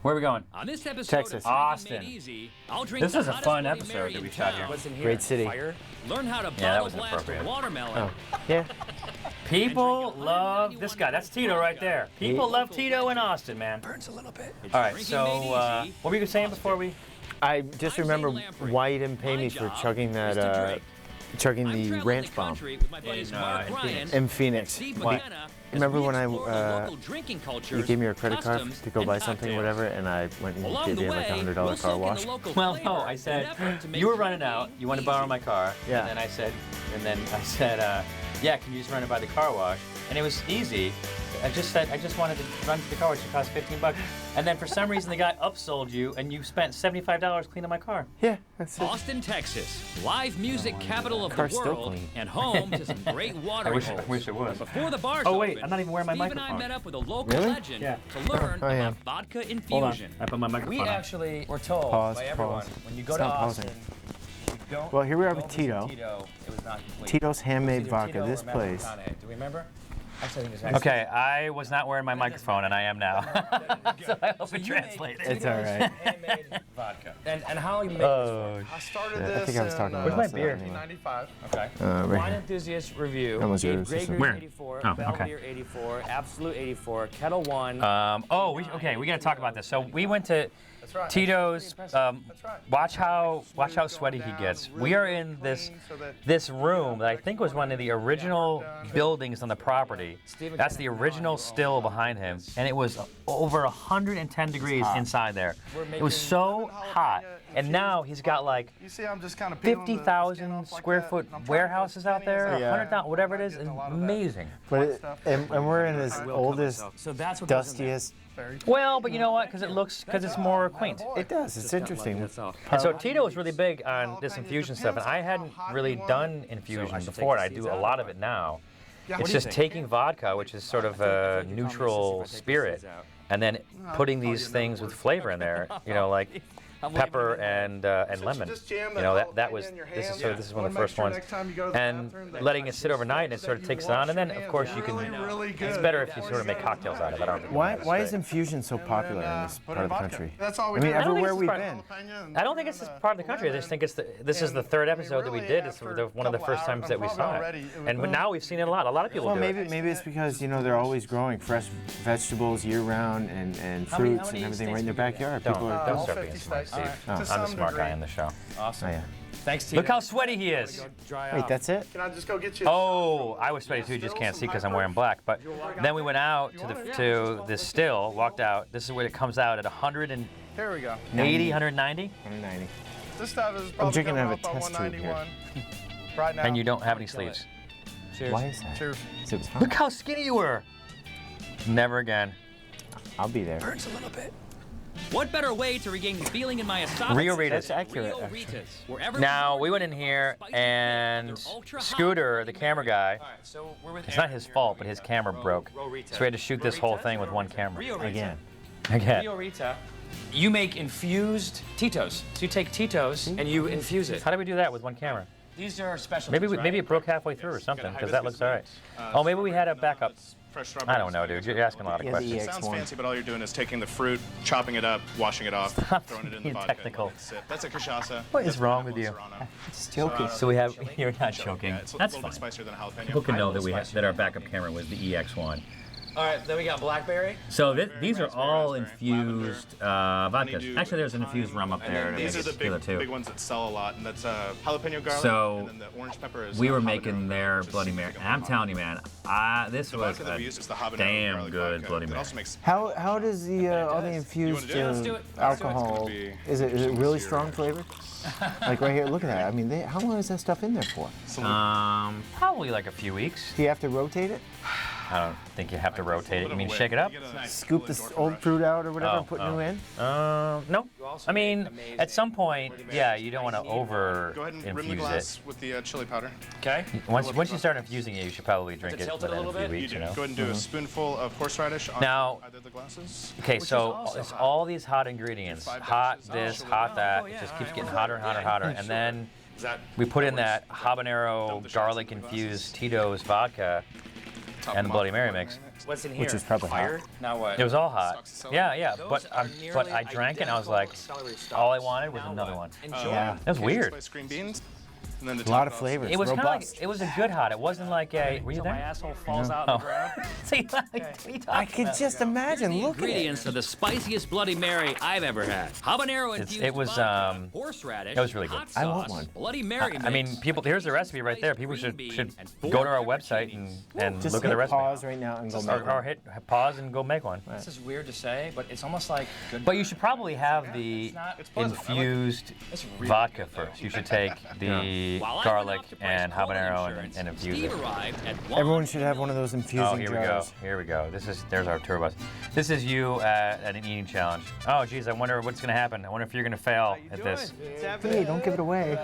Where are we going? On this episode Texas. of Drinking Austin. Made Easy, I'll drink This the is a hottest fun Bloody episode Mary that we in shot town. here. What's in here? Great city. Fire? Learn how to that bottle was blast a appropriate. watermelon. Yeah. People love this guy. That's Tito right there. People love Tito in Austin, man. Burns a little bit. All right, Drinking so Made Easy. what were you saying before we? I just I'm remember Zane Lamprey. why you didn't pay My me for job chugging is that, to drink. chugging I'm the traveling ranch the bomb country with my buddies in Mark Phoenix. Ryan in Phoenix. and Steve But McKenna as remember we when explore the I local drinking you cultures, gave me your credit card customs, to go and buy something or cocktails. whatever, and I went and Along gave the you like a way, $100 we'll car soak in wash. the local Well, flavor no, I in said an effort to make you were drinking running out. You wanted to easy. borrow my car. Yeah. And then I said, yeah, can you just run it by the car wash? And it was easy. I just wanted to run to the car wash. It cost $15. And then for some reason the guy upsold you, and you spent $75 cleaning my car. Yeah, that's it. Austin, Texas, live music capital of the Car's still world clean. and home to some great watering wish- I holes. wish it was. But before the bars Oh, wait, opened, I'm not even wearing my Steve and I microphone. met up with a local Really? legend Yeah. to learn Oh, yeah. about vodka Hold on. infusion. I put my microphone We on. actually were told Pause, by everyone pause. when you go It's to not Austin, pausing. you don't Well, here we are go with visit Tito. Tito. It was not complete. Tito's handmade Either vodka. Tito This or place. Matt McConaughey. Do we remember? Actually, I think it's Okay, I was not wearing my microphone, and I am now. So I hope it translates. It's all right. handmade vodka. And how you make Oh, this I started shit. I this think I was talking in about my us, beer? anyway. 1995. work? Okay. Right Wine here. Enthusiast Review. That was gave yours, Grey isn't it? Goose Where? 84, Oh, okay. Belvedere 84, Absolute 84, Kettle One. Okay, we got to talk about this. So we went to That's right. Tito's. That's right. Watch how sweaty he gets. We are in this room that I think was one of the original buildings on the property. That's the original still behind him, and it was over 110 degrees inside there. It was so hot, and now he's got like You see, I'm just kind of peeling the skin 50,000 off like square that, foot and I'm trying to warehouses get out there, Yeah. 100,000, whatever it is, Getting it's a lot of that. amazing. But and we're in his oldest, So that's what goes in there. dustiest. Well, but you know what? Because it's more quaint. It does. It's interesting. And so Tito was really big on this infusion stuff, and I hadn't really done infusion before, and I do a lot of it now. It's just taking vodka, which is sort of a neutral spirit, and then putting these things with flavor in there, like pepper and lemon. That was this is one of the first ones, and letting it sit overnight, and it sort of takes it on, and then of course you can. It's better if you sort of make cocktails out of it. I don't think Why is infusion so popular in this part of the country? That's all we I mean, do. don't think everywhere it's we've part- been. I don't think it's this part of the country. I just think this is the third episode that we did. It's one of the first times that we saw it, and now we've seen it a lot. A lot of people Well, do maybe it's because they're always growing fresh vegetables year round and fruits and everything right in their backyard. People are Don't start being smart, Steve. Oh. I'm the smart guy in the show. Awesome. Oh, yeah. Thanks, Tito. Look how sweaty he is. Dry Wait, off. that's it? Can I just go get you? Oh, I was sweaty too. You just can't see because I'm wearing black. But then we went out to the still, walked out. This is where it comes out at 180, Here we go. 190, 190. This stuff is probably drinking coming out of a up on test tube here. 191 right now. and you don't have any sleeves. Cheers. Why is that? Cheers. It was hot. Look how skinny you were. Never again. I'll be there. Burns a little bit. What better way to regain the feeling in my esophagus? Rio Ritas. That's accurate, Rio actually. Ritas, where everyone Now orders we went in here spicy and flavors. They're ultra hot. Scooter, the camera guy. So we're with It's not his fault, but his camera broke. So we had to shoot this whole thing with one camera. Rio Rita. Again. Again. Rio Rita. You make infused Tito's. So you take Tito's and you infuse it. How do we do that with one camera? These are special. Maybe it broke halfway through or something because that looks all right. Oh, maybe we had a backup. I don't know, dude. You're asking a lot of Yeah, the questions. EX Sounds one. fancy, but all you're doing is taking the fruit, chopping it up, washing it off, throwing it in the being vodka. technical. And letting it sit. That's a cachaça. What is That's wrong pineapple with you? Serrano. It's joking. So we have. You're not joking. Yeah, it's a That's little fine. bit spicier than a jalapeno. People can know that our backup camera was the EX1. All right, then we got blackberry. So these are all infused vodkas. Honeydew, Actually, there's an infused rum up there. And then these are the tequila, big ones that sell a lot, and that's jalapeno garlic. So, and then the orange pepper is We were habanero making their which is Bloody Mary, like a and I'm bomb. telling you, man, this The was vodka that we use is the habanero a damn garlic good vodka. Bloody It Mary. also makes How does the all the infused do it? Let's do it. alcohol It's gonna be is it really juicier. strong flavor? Like right here, look at that. I mean, how long is that stuff in there for? Probably like a few weeks. Do you have to rotate it? I don't think you have to rotate it. You mean Wait, shake it up? you get a nice Scoop little this endorphin old rush. fruit out or whatever Oh, and put oh. new in? No. I mean, at some point, yeah, you don't want to over Go ahead and rim the infuse glass it. with the chili powder. Okay. Once you start infusing it, you should probably drink to it tilt it a within a little few bit? weeks. You You do. know. Go ahead and do a spoonful of horseradish on Now- either of the glasses. Okay, Which is so also it's hot. all these hot ingredients, Five hot dashes. this, Oh, hot that. oh, It yeah, just all keeps right, getting well, hotter and hotter and hotter. And then Is that we put in works? that habanero Dump the shots garlic into the infused glasses. Tito's vodka Top and the them Bloody off Mary with mix. Bloody Mary What's in here? Which is probably fire. hot. Now what? It was all hot. celery. Yeah. Those But are but I nearly drank it and I was like, identical celery stalks. all I wanted was Now another what? one. Yeah. That was weird. Spiced green beans. And then to A lot top of it off, flavors. It was kind of like, robust. it was a good hot. It wasn't like a, were you So my there? asshole falls out Oh. on the ground. See, like, what are you I talking could about? just imagine. The Look at it. ingredients of the spiciest Bloody Mary I've ever had. Habanero infused it was, vodka, horseradish, it was really good. hot I want sauce, one. Bloody Mary I mean, mix, people, here's the recipe right there. People should go to our website and Just look at hit the recipe. pause right now and go make Or one. hit pause and go make one. This is weird to say, but it's almost like good. But you should probably have the It's pleasant. I like it. infused It's really vodka first. You should take the While I went garlic off to price and quality habanero insurance, and infuse Steve it. arrived at Everyone should have one of those infusing Oh, here we go. jars. Here we go. There's our tour bus. This is you at an eating challenge. Oh, geez, I wonder what's gonna happen. I wonder if you're gonna fail at this. Hey, don't give it away.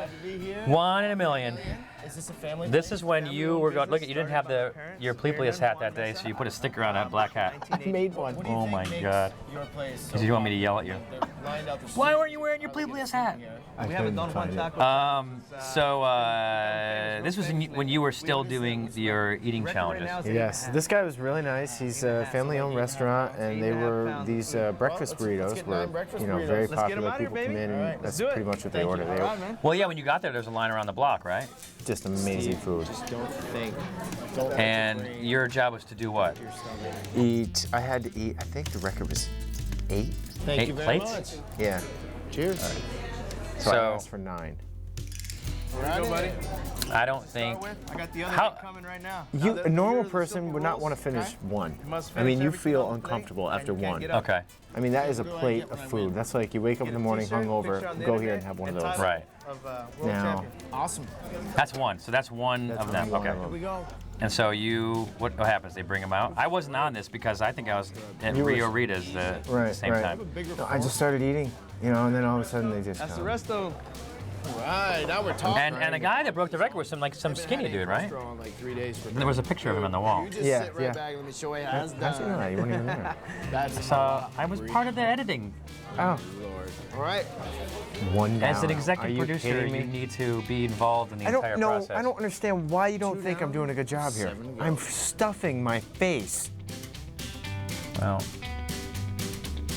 1 in a million. Is this a family? This is when you were going. Look, you didn't have your Pleplius hat that day, so you put a sticker on that black hat. I made one. Oh my God. Your place. Because you want me to yell at you. Why weren't you wearing your Pleplius hat? I couldn't find it. This was when you were still doing your eating challenges. Yes, this guy was really nice. He's a family-owned restaurant, and they were these breakfast burritos were, very popular. People come in, and that's pretty much what they order. They Well, yeah, when you got there, there's a line around the block, right? just amazing food. And your job was to do what? I had to eat. I think the record was 8. Eight plates? Yeah. Cheers. So I So asked for 9. Go, buddy. I don't think. I got the other How- one coming right now. A normal person would not want to finish one. I mean, you feel uncomfortable after one. Okay, I mean, that is a plate of food. That's like you wake up in the morning hungover, go here and have one of those. right. Of World Now- Champion. Awesome. That's one. So that's one That's of them. one Okay. of them. We go. And so what happens? They bring them out. I wasn't on this because I think I was at You were- Rio Rita's the Right, same right. time. No, I just started eating, and then all of a sudden they just That's the come. resto. Right, now we're talking. And the guy that broke the record was some skinny dude, right? In like 3 days for And there was a picture of him on the wall. Yeah, sit right yeah. back. Let me show you how it's How'd you know done. that? You weren't even there. That's So I was part of the editing. Oh, all right. one down. As an Are executive you producer, kidding me? you need to be involved in the I entire don't know. process. I don't understand why you don't think I'm doing a good job here. I'm stuffing my face. Well,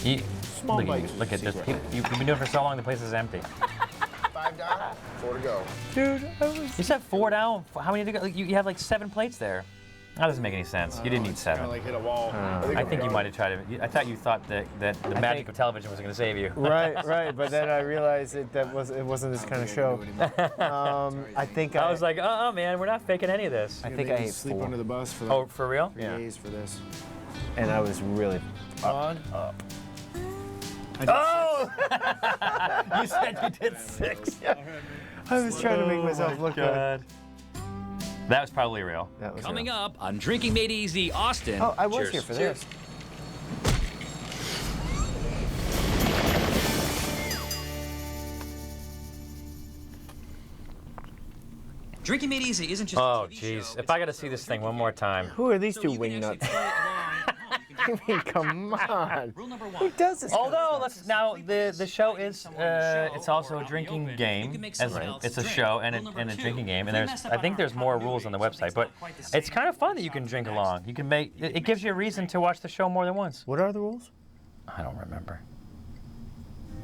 you, Small look, bites. look at this. You've been doing it for so long, the place is empty. 5 down, 4 to go. Dude, I was... You said 4 down. How many did you go? You have like 7 plates there. That doesn't make any sense. You didn't need 7. Kind of like hit a wall. I think you might have tried to. I thought you thought that the magic of television was going to save you. Right. But then I realized it wasn't this kind of show. I think I was like, man, we're not faking any of this. I think I ate sleep 4. under the bus for Oh, for real? Yeah. days for this. And I was really On. Oh! You said you did 6. I was trying to make myself look good. God. That was probably real. That was Coming real. up on Drinking Made Easy, Austin. Oh, I was Cheers. here for this. Drinking Made Easy isn't just. Oh, a TV jeez. show, If I got to see this thing one more time. Who are these so two you can wing actually nuts? play along at home. You can I mean, come on. Rule number Who 1. does this? Although the show is it's also a drinking You game. can make As someone else it's a drink. show and Rule a number 2, drinking game, and if we there's mess up I on think our there's more continuity, rules on the something's website, not but quite the it's same. kind of fun that you can drink along. You can make it gives you a reason to watch the show more than once. What are the rules? I don't remember.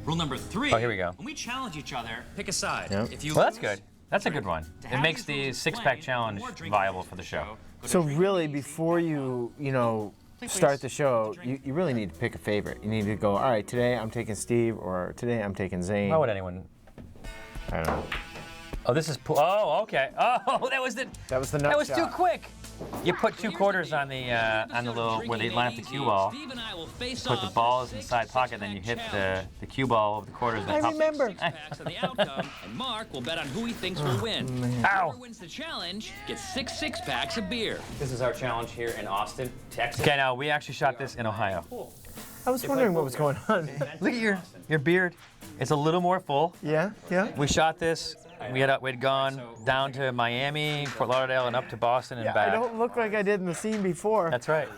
Rule number 3. Oh, here we go. When we challenge each other, pick a side. Yep. If you Well, that's lose, good. That's a good one. to It have makes these the rules six-pack explained, challenge more drinking viable games for the for show. go to So Drinking really, Made before Easy. you start the show, you really need to pick a favorite. You need to go, all right, today I'm taking Steve, or today I'm taking Zane. Why would anyone? I don't know. Oh, this is. Oh, okay. Oh, that was the. That was the nut That was too shot. quick. You put 2 quarters on the little where they line up the cue ball. Steve and I will face Put the off balls in a inside pocket, then you hit the cue ball over the quarters. And I pop- remember. Six-packs on the outcome, and Mark will bet on who he thinks will win. Ow. Whoever wins the challenge gets 6 six-packs of beer. This is our challenge here in Austin, Texas. Okay, now we actually shot this in Ohio. I was wondering what was going on. Look at your beard. It's a little more full. Yeah. We shot this we'd gone down to Miami, Fort Lauderdale, and up to Boston and I back. don't look like I did in the scene before. That's right.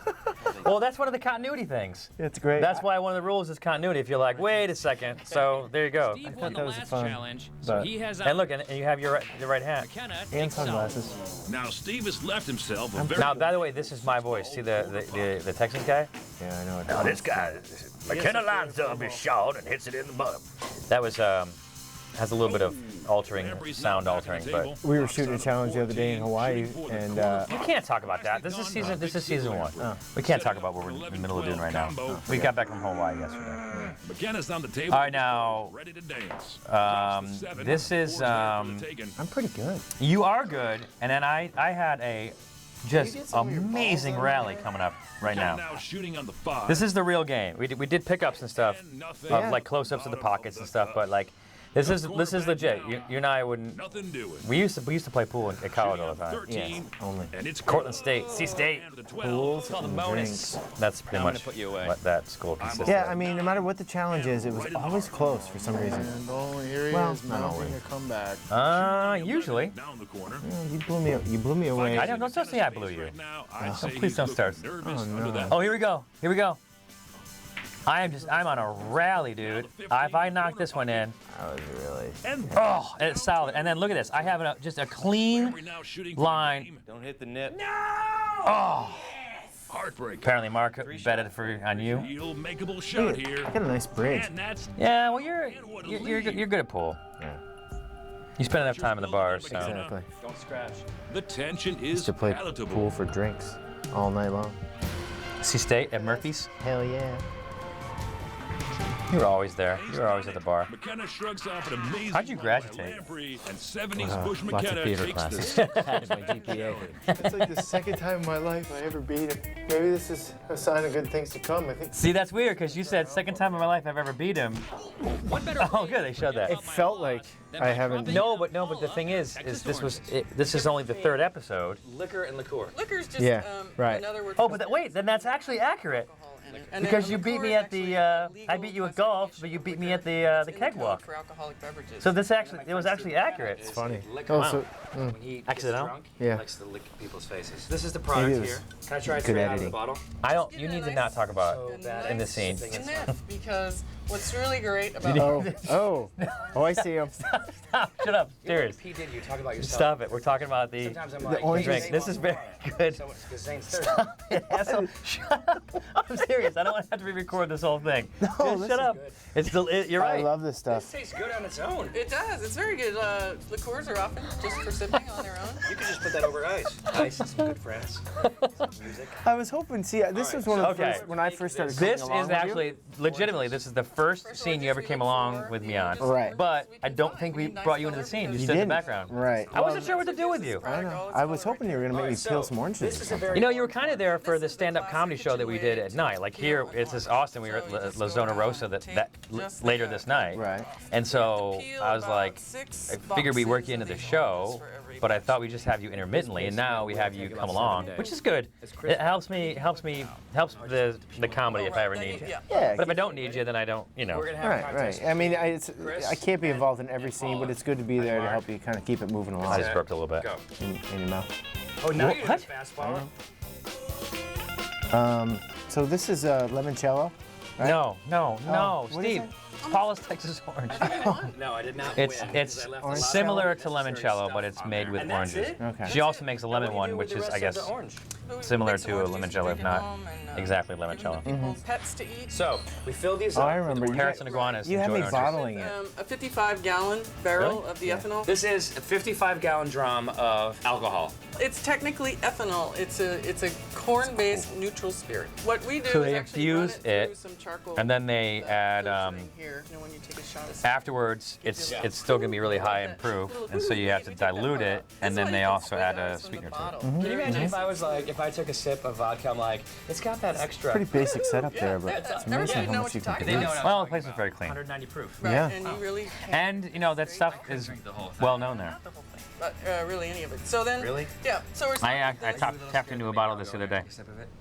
Well, that's one of the continuity things. It's great. That's why one of the rules is continuity. If you're like, wait a second, so there you go. Steve thought won the that was last fun, challenge, but- so he has And look, and you have your right hat. McKenna And takes sunglasses. Now Steve has left himself a very Now, by the way, this is my voice. See the Texas guy? Yeah, I know. Now this guy, McKenna lines up his shot and hits it in the bottom. That was has a little bit of sound altering, but We were shooting a challenge the other day in Hawaii, and you can't talk about that. This is season 1. We can't talk about what we're in the middle of doing right now. We got back from Hawaii yesterday. McKenna's on the table. All right, now ready to dance. this is I'm pretty good. you are good, and then I had a just amazing rally coming up right now. Shooting on the 5. This is the real game. We did pickups and stuff, Yeah. like close-ups of the pockets and stuff, but like this is legit. You and I wouldn't. Nothing doing. We used to play pool at college all the time. 13, Yes, only. and it's Cortland State, C-State. Pools called a and bonus. drinks. That's pretty much put you away. what that school consists Yeah, of. I mean, no matter what the challenge is, it was always close for some reason. And oh, here he Well, is not mounting always. a comeback. Usually. down the corner. You blew me away. I don't say I blew you. Right now, I'd say please he's don't looking start. nervous Oh, under no. that. Oh, here we go. Here we go. I'm on a rally, dude. If I knock this one in, That was really. oh, and it's solid. And then look at this. I have just a clean We're now shooting for line. the game. Don't hit the net. Heartbreak. Apparently, Mark betted on you. Real makeable shot here. I got a nice bridge. And that's Yeah, well, you're good at pool. Yeah. You spend enough time in the bars, so. Exactly. Don't scratch. the tension is Used to play palatable. pool for drinks all night long. C-State at Murphy's. Hell yeah. You were always there. You were always at the bar. McKenna shrugs off an amazing How'd you by graduate? Lamprey, and 70s Bush Lots of McKenna theater takes classes. the Had my GPA. It's like the second time in my life I ever beat him. Maybe this is a sign of good things to come. I think See, that's weird because you said second time in my life I've ever beat him. What better Oh, way good, they showed that. it felt like I haven't. No, but the thing is this is only the 3rd episode. Liquor and liqueur. Liquor's just Yeah, right. another word Oh, for but wait, then that's actually accurate. alcohol in it. And Because then you beat liqueur me is at the, actually I beat you at legal golf, but you beat me at the It's in keg code walk. for alcoholic beverages. So this it was actually accurate. It's funny. Liquor. Oh, so When he gets Accidental? drunk, Yeah. he likes to lick people's faces. This is the Maybe product it was here. Can I try it good straight out of editing. the bottle? You need to not talk about And in this scene. nice sniff, because what's really great about oh, I see him. Stop, shut up, serious. P. Diddy, you talk about yourself. Stop it. We're talking about the Sometimes I'm like, orange drink. This is very good. So it's because Zane's thirsty. Stop it, asshole. Shut up. I'm serious. I don't want to have to re-record this whole thing. Just this shut is up. good. It's still. You're I right. love this This stuff. tastes good on its own. it does. It's very good. Liqueurs are often just for sipping on their own. You could just put that over ice. Ice and some good friends. Some music. I was hoping. See, this was one of the Okay. first when I first started. This coming along is with you. actually, legitimately, this is the first scene you ever came along with me on. Right. But I don't think we brought you into the scene. You You stood in the didn't. background. Right. I wasn't sure what to do with you. I know. I was hoping you were gonna make me peel some oranges or something. You know, you were kind of there for the stand-up comedy show that we did at night. Like here, it's this Austin. We were at La Zona Rosa later this night. Right. And so I was like, I figured we'd work you into the show, but I thought we'd just have you intermittently, and now we have you come along, which is good. It helps the comedy if I ever need you. Yeah. But if I don't need you, then I don't, you know. We're gonna have a Right, contest. right. I mean, I can't be involved in every scene, but it's good to be there to help you kind of keep it moving I along just burped a little bit. Go. in your mouth. Oh, now you're What? fastball. So this is limoncello. Right? No, what is Steve. it? Paula's Texas Orange. No, I did not It's win. 'cause it's I left a lot of similar to unnecessary limoncello, stuff but it's on made there. with And that's oranges. it? Okay. She also makes a Now what lemon do you one, do with which the is, I rest of guess, the orange? similar to a limoncello, if not exactly limoncello. Pets to eat. So we filled these Oh, up. I with the remember. orange. Carrots and iguanas. You had me enjoy oranges. bottling it. A 55-gallon barrel Really? of the ethanol. This is a 55-gallon drum of alcohol. It's technically ethanol. It's a corn-based neutral spirit. What we do So is they actually run infuse through it, some charcoal. and then they add, filtering here, when you take a shot of afterwards, it's still gonna be really high in proof, and so you have to dilute it, and then they also add a sweetener to it. Can you imagine if I was like, if I took a sip of vodka, I'm like, it's got that extra. Pretty basic setup there, but it's everybody amazing how know much what you you're can talking produce. about. Well, the place is very clean. 190 proof. Right, Yeah. and you really can't And, you know, that stuff is well known there. but, really any of it. So then, Really? yeah. So we're I tapped into a bottle this the other day.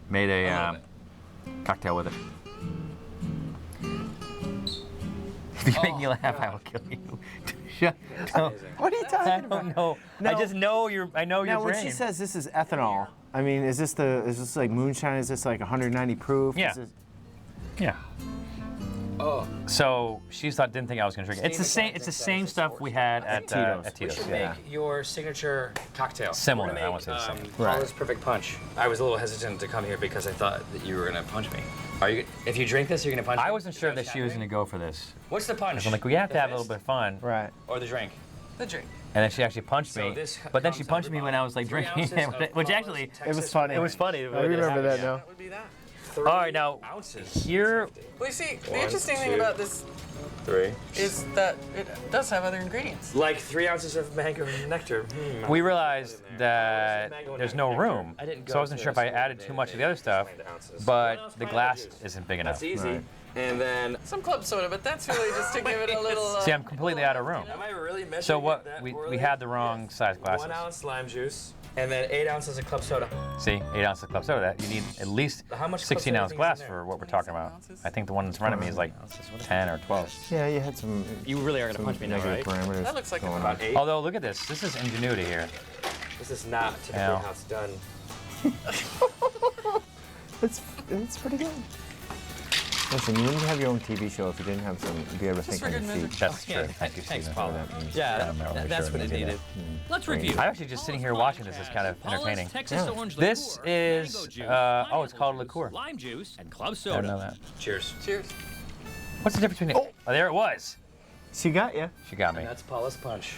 Made a cocktail with it. If you make me laugh, I will kill you. Shut up. What are you talking I about? don't know. No. I just know I know Now, your when brain. she says this is ethanol, I mean, is this like moonshine? Is this like 190 proof? Yeah. Is this- Yeah. Oh. So she didn't think I was gonna drink it. It's the same. It's the same stuff we had at Tito's. At We Tito's. should Yeah. make your signature cocktail. Similar, We're gonna I won't say the make, same. Right. Paula's Perfect Punch. I was a little hesitant to come here because I thought that you were gonna punch me. Are you? If you drink this, you're gonna punch me? I wasn't sure that she was gonna go for this. What's the punch? I'm like, we have The to have a fist little bit of fun. Right. Or the drink? The drink. And then she actually punched So me. this But then she comes punched out me of when I was like 3 drinking ounces it, of which Paula's actually It was Texas funny. it was funny. I remember that now. What would be that? All right, now Ounces. here. Well, you see, the interesting thing about this 3. is that it does have other ingredients. Like 3 ounces of mango nectar. We realized that there's no room, I didn't so go I wasn't to sure if I the added too much of the other stuff. But the glass isn't big enough. That's easy. Right. And then. Some club soda, but that's really just to give it a little. See, I'm completely out of room. Am I really measuring So what? that We poorly? had the wrong size 1 glasses. ounce lime juice. And then 8 ounces of club soda. See, 8 ounces of club soda. That you need at least How much 16 club ounce soda glass do you think is in for what we're talking about. I think the one that's in front of me is like 10 or 12. Yeah, you had some. You really are some gonna punch me now, negative right? parameters That looks like going on. About 8. Although, look at this. This is ingenuity here. This is not typically Ow. how it's done. It's pretty good. Listen, you wouldn't have your own TV show if you didn't have some. Be able to think for on your good feet. measure. That's true. Thank you, Thanks, Stephen. Paula. Whatever that means. Yeah, I'm not really that's sure what it means either. needed. Let's review. I'm actually just sitting here watching this. It's kind of Paula's entertaining. Texas Yeah. orange This liqueur, is, mango juice, oh, it's called pineapple liqueur. juice, lime juice, and club I soda. don't know that. Cheers. Cheers. What's the difference between? Oh, there it was. She got you. She got me. That's Paula's punch.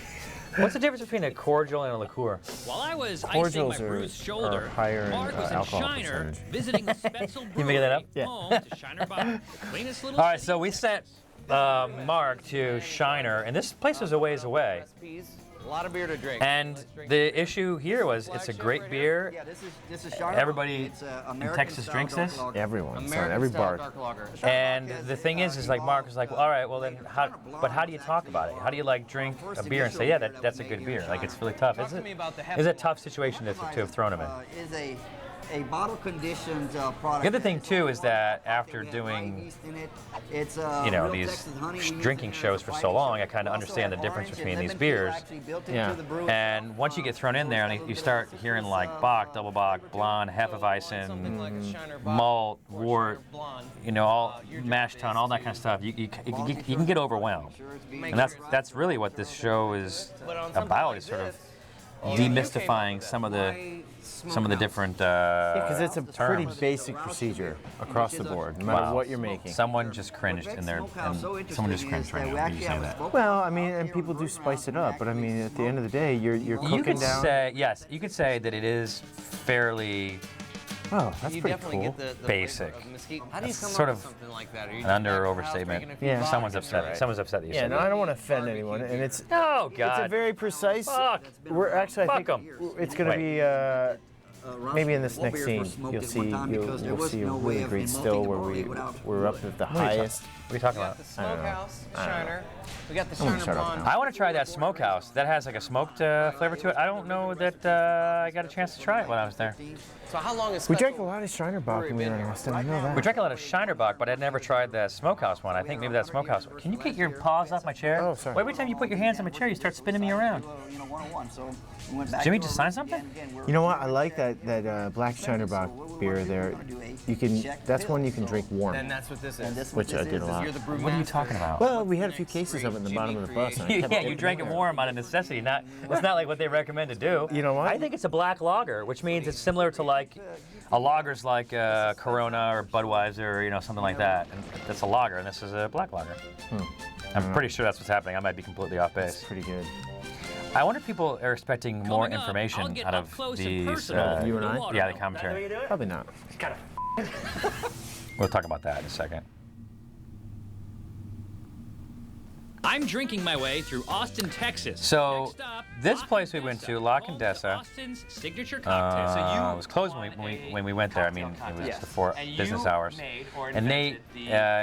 What's the difference between a cordial and a liqueur? While I was icing my Cordials are- bruised shoulder, are higher in, Mark was in alcohol Shiner percentage. visiting the Spetzel You making that up? Brewery, home to Shiner Bar. Cleanest little All right, city. so we sent Mark to Shiner, and this place was a ways away. A lot of beer to drink. And the issue here was it's a great beer. Yeah, this is Charlotte. Everybody It's in Texas drinks this? Everyone. So American every style bar. dark lager. And the thing is like Mark was like, well, all right, well then, how do you talk about it? How do you like drink a beer and say, yeah, that's a good beer? Like it's really tough. It's a tough situation to have thrown him in. Is a bottle conditioned product. The other thing too is that after doing, it's you know, these drinking shows for so long, I kind of understand the difference between these beers. Yeah. And once you get thrown in there and you start hearing like Bock, Double Bock, Blonde, Hefeweizen, Malt, Wort, you know, all mash tun, all that kind of stuff, you can get overwhelmed. And that's really what this show is about, is sort of demystifying some of the different Because it's a pretty terms. basic procedure across the board, no matter Wow. what you're making. Someone just cringed in there, and someone just cringed right now when you say that. Well, I mean, and people do spice it up, but I mean, at the end of the day, you're You cooking could down. say, yes, you could say that it is fairly Oh, that's You pretty definitely cool. get the basic. flavor of mesquite. How do you That's come sort up of with something like that? Are you an just under back house overstatement. making a few Yeah. bucks? Someone's upset. Right. Someone's upset that you Yeah, said no, I that. don't want to offend anyone, and it's Oh it's a God. very precise. Fuck. We're actually, I Fuck think 'em. it's going to Wait. be maybe in this next scene. You'll see you'll see a really great still where we're up at the highest. What are you talking about? The smokehouse, the Shiner. We got the I'm gonna Shiner shut up Blonde. now. I want to try that smokehouse. That has like a smoked flavor to it. I don't know that I got a chance to try it when I was there. So how long is We Spetzel drank a lot of Shiner Bock when we were in Austin. I know We that. drank a lot of Shiner Bock, but I'd never tried the smokehouse one. I think maybe that smokehouse. Can you get your paws off my chair? Oh, sorry. Well, every time you put your hands on my chair, you start spinning me around. Jimmy, just sign something? You know what? I like that Black Shiner Bock beer there. You can. That's one you can drink warm. And that's what this is. Which I did a lot. You're the What are you talking about? Well, we had a few cases of it in the bottom of the bus. And I kept Yeah, you opening drank it it. warm out of necessity. It's not like what they recommend to do. You know what? I think it's a black lager, which means it's similar to like a lager's like Corona or Budweiser, you know, something like that. And that's a lager, and this is a black lager. I'm pretty sure that's what's happening. I might be completely off base. Pretty good. I wonder if people are expecting more Coming up, I'll information get out up of close and these. personal You and I? with Yeah, the watermelon. commentary. Probably not. We'll talk about that in a second. I'm drinking my way through Austin, Texas. So, Next stop, this La place we went to, La home Condesa, Austin's signature cocktail. it was closed when we went there. I mean, it was before business hours. And Nate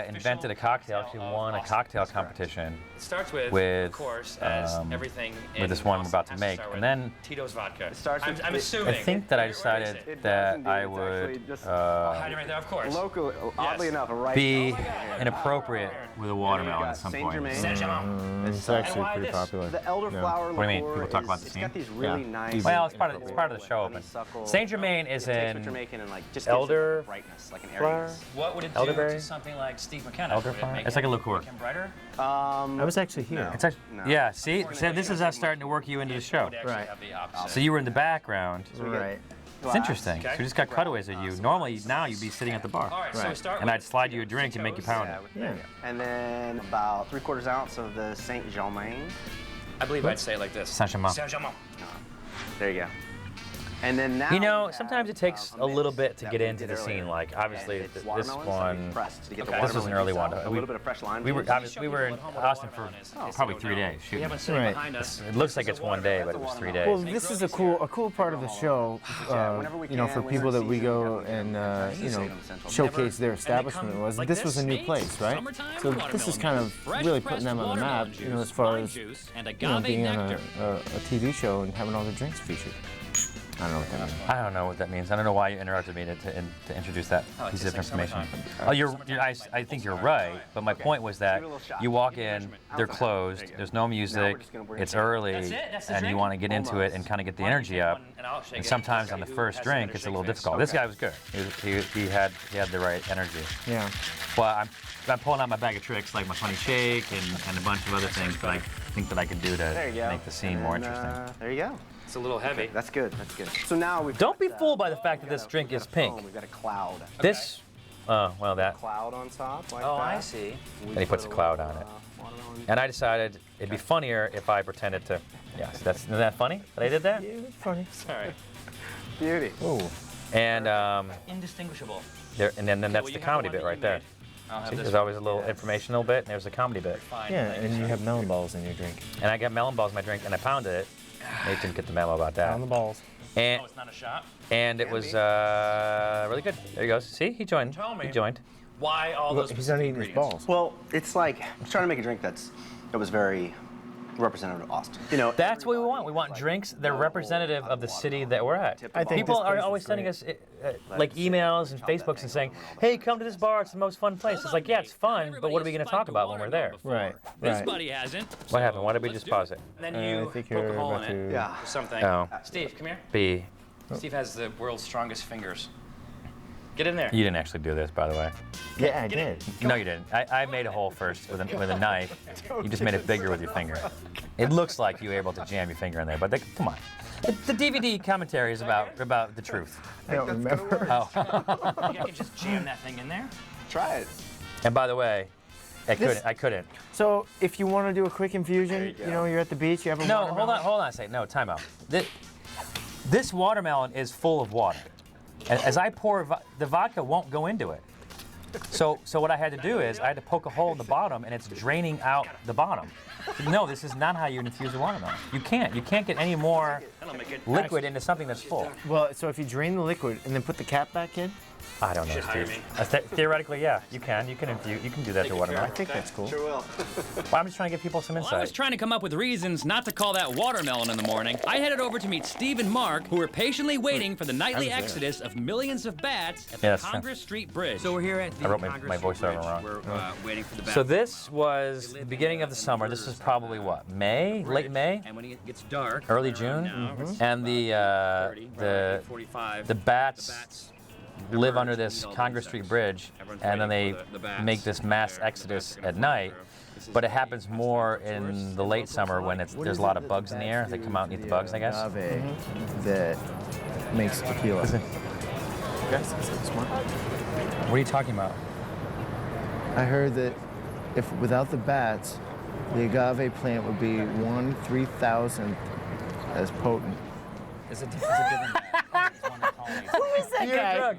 invented a cocktail. Actually won a cocktail competition It starts with, with of course, as everything with this one I'm about to make. And then Tito's vodka. starts I'm, with- I'm it- assuming. I think that I Where is decided it? that I would Hide it right there, of course. Local, oddly enough, right. be inappropriate with a watermelon at some point. It's actually why pretty this? popular. The elderflower What do you mean? liqueur People talk about is- the it's scene? got these really Yeah. nice. Well, it's part of the show. Open. honeysuckle. Saint Germain is It takes what in you're making and like just elder gives it a brightness, like an flower. airiness. What would it do Elderberry? to something like Steve McKenna? Elder Would it flower? make It's like a him- liqueur. make him brighter? I was actually here. It's actually, No. yeah. See, so this is us starting to work you into the show. Would actually Right. have the opposite. So you were in the background. Right. It's interesting. Okay. So we just got cutaways of you. Normally, now you'd be sitting at the bar. All right, so we Right. start And with I'd slide you a drink and make you pound it. Yeah. And then about 3/4 ounce of the Saint Germain. I believe I'd say it like this. Saint-Germain. Saint-Germain. There you go. And then now You know, we have, sometimes it takes a little bit to that get we into did the scene. earlier. Like, obviously, And it's this watermelons that we one. pressed to get the Okay. This was an watermelon early juice one. out, a little bit of fresh lime We were juice. obviously we were in Austin for probably 3 days We shooting. have one sitting Right. behind us. It looks like it's one day, but it was 3 days. Well, this is a cool part of the show. whenever we You know, can, for winter people that we season, go we and have you know them central. showcase their And they establishment come was. like This was a new this, place, right? Summertime So this is kind of Fresh really pressed putting them on the watermelon map. You know, juice, as far lime as juice, and you know, agave being on nectar. a TV show and having all their drinks featured. I don't know what that means. I don't know what that means. I don't know why you interrupted me to introduce that Oh, it piece tastes of like information. summertime. Oh, I think you're right, but my point was that you walk in, they're closed, there's no music, it's early, That's it? That's the and you drink? want to get into it and kind of get the energy up. And I'll shake And it. sometimes on the Who first has drink, better it's a little shake face? difficult. This guy was good. He had the right energy. Yeah. But I'm pulling out my bag of tricks, like my funny shake and a bunch of other things that I think that I could do There to you go. make the scene And more then, interesting. There you go. It's a little heavy. That's good. That's good. So now we've Don't be got, fooled by the fact that we've this got a- drink we've is got a pink. foam, We've got a cloud. This, well, that. Cloud on top. Like Oh, that. I see. And he puts a cloud on it. And I decided it'd be funnier if I pretended to. Yes, isn't that funny that I did that? Funny. Sorry. Beauty. Oh. And Indistinguishable. then that's well, the you have comedy one bit that right you there. made. I'll have See, this there's always a little informational bit, and there's a comedy bit. fine. Yeah, and you have melon balls in your drink. And I got melon balls in my drink, and I pounded it. Nate didn't get the memo about that. On the balls. And Oh, it's not a shot? and it was really good. There he goes. See, he joined. Tell me. He joined. Why all Look, those he's not specific eating his ingredients? balls. Well, it's like I was trying to make a drink that was very representative of Austin. You know, That's what we want. We everybody want is like, drinks that are no, representative of the city that we're at. I think People this are place always is sending great. us like emails and Facebooks and saying, "Hey, come to this bar. It's the most fun place." It's like, yeah, it's fun, but what are we going to talk about when we're there? Right. This Right. buddy hasn't. What happened? Why did we just pause it? And then you I think poke you're a hole about in it. to. Yeah. Or something. Oh. Steve, come here. B. Steve has the world's strongest fingers. Get in there. You didn't actually do this, by the way. Yeah, I did. No, you didn't. I made a hole first with a knife. You just made it bigger with your finger. It looks like you were able to jam your finger in there, but come on. The DVD commentary is about the truth. I don't remember. Oh. I can just jam that thing in there. Try it. And by the way, I couldn't. So if you want to do a quick infusion, you know, you're at the beach, you have a No, watermelon. hold on a second. No, time out. This watermelon is full of water. As I pour, the vodka won't go into it. So what I had to do is I had to poke a hole in the bottom, and it's draining out the bottom. No, this is not how you infuse a watermelon. You can't get any more liquid into something that's full. Well, so if you drain the liquid and then put the cap back in, I don't know, Should hire Steve. me. Theoretically, yeah, you can infuse. You can do that to I watermelon. think that's cool. Sure will. Well, I'm just trying to give people some While I was insight. trying to come up with reasons not to call that watermelon in the morning, I headed over to meet Steve and Mark, who were patiently waiting for the nightly exodus of millions of bats at the Yeah, that's true. Congress Street Bridge. So we're here at the I wrote my Congress voiceover Bridge. wrong. We're waiting for the bat. So this was the beginning of the summer. This is probably what, May, late May, And when it gets dark, early around June, now, it's and the 45. the bats live under this Congress Street Bridge, and then they make this mass exodus at night. But it happens more in the late summer when there's a lot of bugs in the air. They come out and eat the bugs, I guess. Agave that makes tequila. Guys, that's so smart. What are you talking about? I heard that if without the bats, the agave plant would be 1/3000th as potent. It's a different Who is that guy?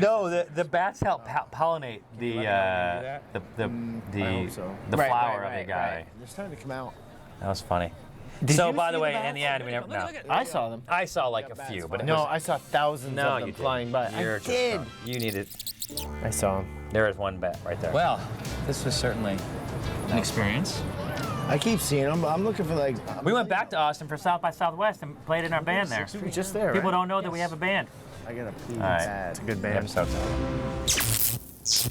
No, the bats help pollinate the I hope so. flower of the agave. They're starting to come out. That was funny. Did So you by see the way, bats? in the end, we never. No, I saw them. I saw like a few, but it No, was, I saw thousands no, of them you flying by. You're I just did. wrong. You need it. I saw them. There is one bat right there. Well, this was certainly an experience. I keep seeing them, but I'm looking for like. We went back to Austin for South by Southwest and played in our band there. We're just there. People right? don't know that we have a band. I gotta pee. All right. It's a good band. Episode's over.